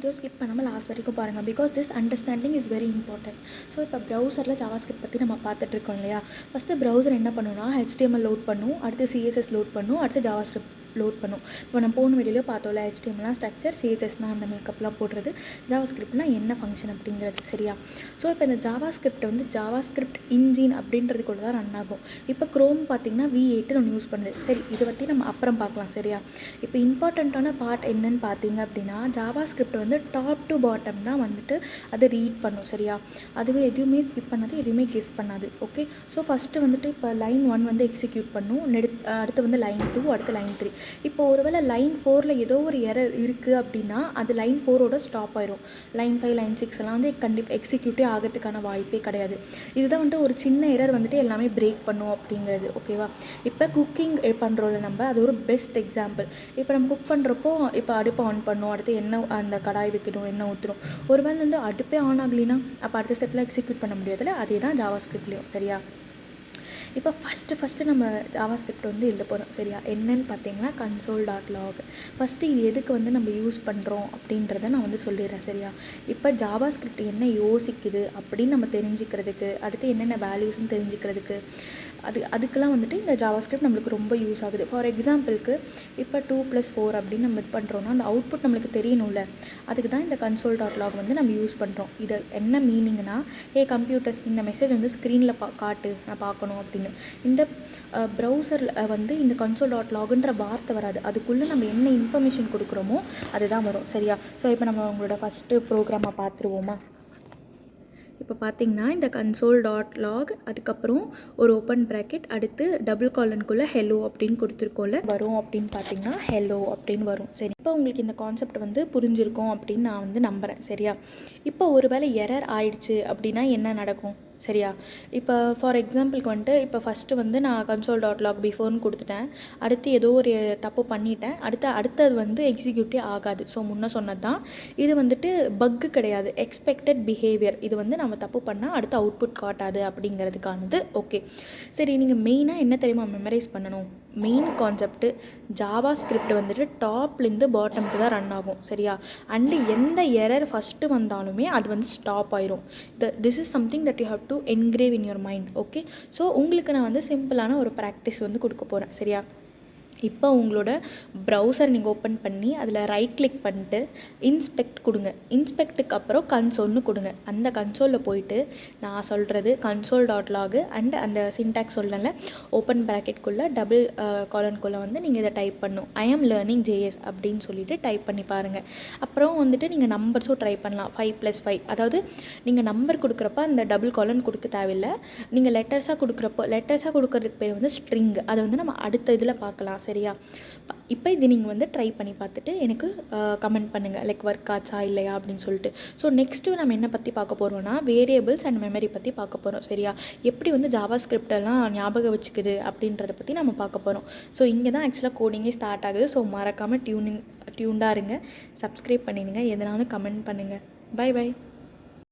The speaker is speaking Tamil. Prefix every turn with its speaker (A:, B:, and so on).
A: வீடியோ ஸ்கிப் பண்ணாமல் லாஸ்ட் வரைக்கும் பாருங்கள். Because this understanding is very important. So இப்போ ப்ரௌசரில் ஜாவாஸ்கிரிப்ட் பற்றி நம்ம பார்த்துட்ருக்கோம் இல்லையா. ஃபஸ்ட்டு ப்ரௌசர் என்ன பண்ணுன்னா HTML லோட் பண்ணும், அடுத்து CSS லோட் பண்ணும், அடுத்து ஜாவாஸ்கிரிப்ட் லோட் பண்ணும். இப்போ நம்ம போன வீடியோலேயே பார்த்தோம்ல, HTMLலாம் ஸ்ட்ரக்சர், CSSனால் அந்த மேக்கப்லாம் போடுறது, ஜாவாஸ்கிரிப்ட்னா என்ன ஃபங்க்ஷன் அப்படிங்கிறது. சரியா. ஸோ இப்போ இந்த ஜாவாஸ்கிரிப்ட் வந்து ஜாவாஸ்கிரிப்ட் இன்ஜின் அப்படின்றதுக்குள்ள தான் ரன் ஆகும். இப்போ க்ரோம் பார்த்திங்கன்னா V8 ஒன்று யூஸ் பண்ணுது. சரி, இதை பற்றி நம்ம அப்புறம் பார்க்கலாம். சரியா. இப்போ இம்பார்ட்டண்ட்டான பார்ட் என்னன்னு பார்த்தீங்க அப்படின்னா, ஜாவாஸ்கிரிப்ட் வந்து டாப் டு பாட்டம் தான் வந்துட்டு அதை ரீட் பண்ணும். சரியா. அதுவே எதுவுமே ஸ்கிப் பண்ணாது, எதுவுமே கெஸ் பண்ணாது. ஓகே. ஸோ ஃபஸ்ட்டு வந்துட்டு இப்போ லைன் 1 வந்து எக்ஸிக்யூட் பண்ணும், அடுத்து வந்து லைன் 2, அடுத்து லைன் 3. இப்போ ஒருவேளை லைன் 4ல் ஏதோ ஒரு எரர் இருக்குது அப்படின்னா அது லைன் 4ஓட ஸ்டாப் ஆயிரும். லைன் 5, லைன் 6 எல்லாம் வந்து கண்டிப்பாக எக்ஸிக்யூட்டே ஆகிறதுக்கான வாய்ப்பே கிடையாது. இதுதான் வந்துட்டு ஒரு சின்ன எரர் வந்துட்டு எல்லாமே பிரேக் பண்ணும் அப்படிங்கிறது. ஓகேவா. இப்போ குக்கிங் பண்ணுறோம்ல நம்ம, அது ஒரு பெஸ்ட் எக்ஸாம்பிள். இப்போ நம்ம குக் பண்ணுறப்போ இப்போ அடுப்பை ஆன் பண்ணணும், அடுத்து எண்ணெய் அந்த கடாய் வைக்கணும், எண்ணெய் ஊற்றணும். ஒருவேளை வந்து அடுப்பே ஆன் ஆகலைன்னா அப்போ அடுத்த ஸ்டெப்பில் எக்ஸிக்யூட் பண்ண முடியாதுல்ல. அதே தான் ஜாவாஸ்கிரிப்ட்லேயும். சரியா. இப்போ ஃபஸ்ட்டு நம்ம ஜாவாஸ்கிரிப்ட் வந்து எழுத போகிறோம். சரியா. என்னன்னு பார்த்தீங்கன்னா console.log. ஃபஸ்ட்டு இது எதுக்கு வந்து நம்ம யூஸ் பண்ணுறோம் அப்படின்றத நான் வந்து சொல்லிடுறேன். சரியா. இப்போ ஜாவாஸ்கிரிப்ட் என்ன யோசிக்குது அப்படின்னு நம்ம தெரிஞ்சுக்கிறதுக்கு, அடுத்து என்னென்ன வேல்யூஸ்ன்னு தெரிஞ்சுக்கிறதுக்கு, அதுக்கெலாம் வந்துட்டு இந்த ஜாவாஸ்கிரிப்ட் நம்மளுக்கு ரொம்ப யூஸ் ஆகுது. ஃபார் எக்ஸாம்பிளுக்கு இப்போ 2 + 4 அப்படின்னு நம்ம இது பண்ணுறோன்னா அந்த அவுட்புட் நம்மளுக்கு தெரியணும்ல. அதுக்கு தான் இந்த console.log வந்து நம்ம யூஸ் பண்ணுறோம். இது என்ன மீனிங்னா, கம்ப்யூட்டர் இந்த மெசேஜ் வந்து ஸ்க்ரீனில் காட்டு, நான் பார்க்கணும் அப்படின்னு. இந்த ப்ரௌசரில் வந்து இந்த console.logன்ற வார்த்தை வராது. அதுக்குள்ளே நம்ம என்ன இன்ஃபர்மேஷன் கொடுக்குறோமோ அதுதான் வரும். சரியா. ஸோ இப்போ நம்ம உங்களோட ஃபஸ்ட்டு ப்ரோக்ராமை பார்த்துருவோமா. இப்போ பார்த்தீங்கன்னா இந்த console.log, அதுக்கப்புறம் ஒரு ஓப்பன் ப்ராக்கெட், அடுத்து டபுள் காலனுக்குள்ளே ஹெலோ அப்படின்னு கொடுத்துருக்கோம்ல, வரும் அப்படின்னு பார்த்தீங்கன்னா ஹெலோ அப்படின்னு வரும். சரி. இப்போ உங்களுக்கு இந்த கான்செப்ட் வந்து புரிஞ்சிருக்கும் அப்படின்னு நான் வந்து நம்புகிறேன். சரியா. இப்போ ஒரு வேளை எரர் ஆயிடுச்சு அப்படின்னா என்ன நடக்கும். சரியா. இப்போ ஃபார் எக்ஸாம்பிளுக்கு வந்துட்டு இப்போ ஃபஸ்ட்டு வந்து நான் console.log பிஃபோர்னு கொடுத்துட்டேன், அடுத்து ஏதோ ஒரு தப்பு பண்ணிட்டேன், அடுத்தது வந்து எக்ஸிக்யூட்டே ஆகாது. ஸோ முன்ன சொன்னது தான் இது வந்துட்டு பக்கு கிடையாது, எக்ஸ்பெக்டட் பிஹேவியர். இது வந்து நம்ம தப்பு பண்ணால் அடுத்து அவுட்புட் காட்டாது அப்படிங்கிறதுக்கானது. ஓகே. சரி, நீங்கள் மெயினாக என்ன தெரியுமா மெமரைஸ் பண்ணணும். மெயின் கான்செப்ட்டு ஜாவாஸ்கிரிப்ட் வந்துட்டு டாப்லேருந்து பாட்டமுக்கு தான் ரன் ஆகும். சரியா. அண்டு எந்த எரர் ஃபஸ்ட்டு வந்தாலுமே அது வந்து ஸ்டாப் ஆயிரும். This is something that you have to engrave in your mind. Okay. So உங்களுக்கு நான் வந்து சிம்பிளான ஒரு ப்ராக்டிஸ் வந்து கொடுக்க போகிறேன். சரியா. இப்போ உங்களோட ப்ரௌசர் நீங்கள் ஓப்பன் பண்ணி அதில் ரைட் கிளிக் பண்ணிட்டு இன்ஸ்பெக்ட் கொடுங்க. இன்ஸ்பெக்ட்டுக்கு அப்புறம் கன்சோல்னு கொடுங்க. அந்த கன்சோலில் போயிட்டு நான் சொல்கிறது console.log அண்ட் அந்த சின்டாக்ஸ் சொல்லல, ஓப்பன் ப்ராக்கெட்குள்ளே டபுள் காலனுக்குள்ளே வந்து நீங்கள் இதை டைப் பண்ணணும். ஐ ஆம் லேர்னிங் JS அப்படின்னு சொல்லிட்டு டைப் பண்ணி பாருங்கள். அப்புறம் வந்துட்டு நீங்கள் நம்பர்ஸும் ட்ரை பண்ணலாம். 5 + 5, அதாவது நீங்கள் நம்பர் கொடுக்குறப்ப அந்த டபுள் காலன் கொடுக்க தேவையில்லை. நீங்கள் லெட்டர்ஸாக கொடுக்குறதுக்கு பேர் வந்து ஸ்ட்ரிங். அதை வந்து நம்ம அடுத்த இதில் பார்க்கலாம். சரியா. இப்போ இது நீங்கள் வந்து ட்ரை பண்ணி பார்த்துட்டு எனக்கு கமெண்ட் பண்ணுங்கள், லைக் ஒர்க் ஆச்சா இல்லையா அப்படின்னு சொல்லிட்டு. ஸோ நெக்ஸ்ட்டு நம்ம என்ன பற்றி பார்க்க போகிறோம்னா, வேரியபிள்ஸ் அண்ட் மெமரி பற்றி பார்க்க போகிறோம். சரியா. எப்படி வந்து ஜாவாஸ்கிரிப்டெல்லாம் ஞாபகம் வச்சுக்குது அப்படின்றத பற்றி நம்ம பார்க்க போகிறோம். ஸோ இங்கே தான் ஆக்சுவலாக கோடிங்கே ஸ்டார்ட் ஆகுது. ஸோ மறக்காமல் டியூண்டாக இருங்க, சப்ஸ்கிரைப் பண்ணிடுங்க, எதனாலும் கமெண்ட் பண்ணுங்கள். Bye by.